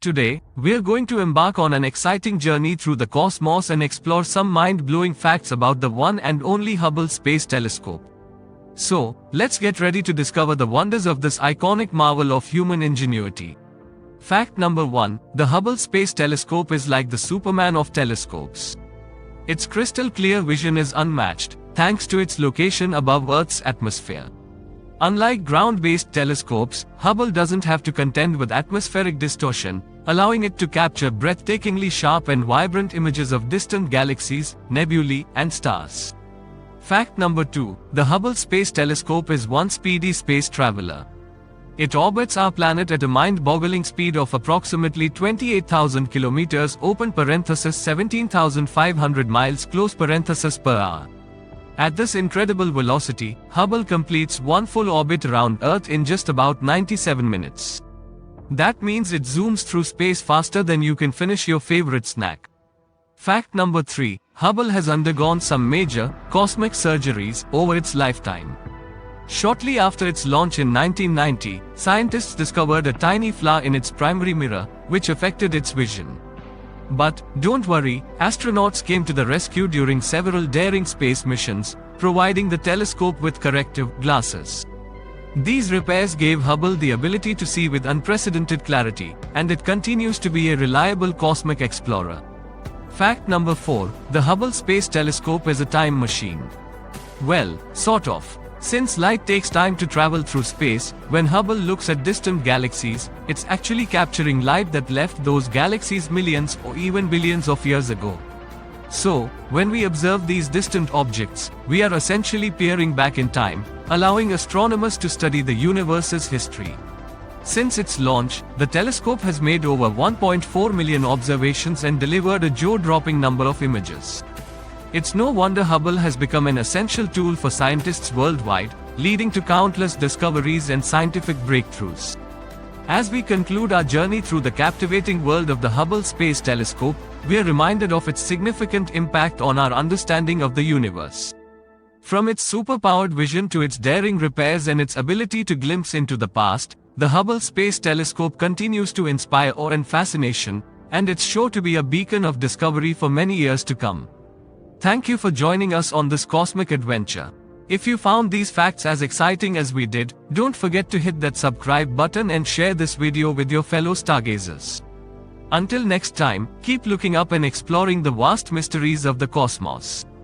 Today, we're going to embark on an exciting journey through the cosmos and explore some mind-blowing facts about the one and only Hubble Space Telescope. So, let's get ready to discover the wonders of this iconic marvel of human ingenuity. Fact number 1, the Hubble Space Telescope is like the Superman of telescopes. Its crystal-clear vision is unmatched, thanks to its location above Earth's atmosphere. Unlike ground-based telescopes, Hubble doesn't have to contend with atmospheric distortion, allowing it to capture breathtakingly sharp and vibrant images of distant galaxies, nebulae, and stars. Fact number 2, the Hubble Space Telescope is one speedy space traveler. It orbits our planet at a mind-boggling speed of approximately 28,000 kilometers open parenthesis 17,500 miles close parenthesis per hour. At this incredible velocity, Hubble completes one full orbit around Earth in just about 97 minutes. That means it zooms through space faster than you can finish your favorite snack. Fact number 3, Hubble has undergone some major, cosmic surgeries over its lifetime. Shortly after its launch in 1990, scientists discovered a tiny flaw in its primary mirror, which affected its vision. But, don't worry, astronauts came to the rescue during several daring space missions, providing the telescope with corrective glasses. These repairs gave Hubble the ability to see with unprecedented clarity, and it continues to be a reliable cosmic explorer. Fact number 4, the Hubble Space Telescope is a time machine. Well, sort of. Since light takes time to travel through space, when Hubble looks at distant galaxies, it's actually capturing light that left those galaxies millions or even billions of years ago. So, when we observe these distant objects, we are essentially peering back in time, allowing astronomers to study the universe's history. Since its launch, the telescope has made over 1.4 million observations and delivered a jaw-dropping number of images. It's no wonder Hubble has become an essential tool for scientists worldwide, leading to countless discoveries and scientific breakthroughs. As we conclude our journey through the captivating world of the Hubble Space Telescope, we are reminded of its significant impact on our understanding of the universe. From its superpowered vision to its daring repairs and its ability to glimpse into the past, the Hubble Space Telescope continues to inspire awe and fascination, and it's sure to be a beacon of discovery for many years to come. Thank you for joining us on this cosmic adventure. If you found these facts as exciting as we did, don't forget to hit that subscribe button and share this video with your fellow stargazers. Until next time, keep looking up and exploring the vast mysteries of the cosmos.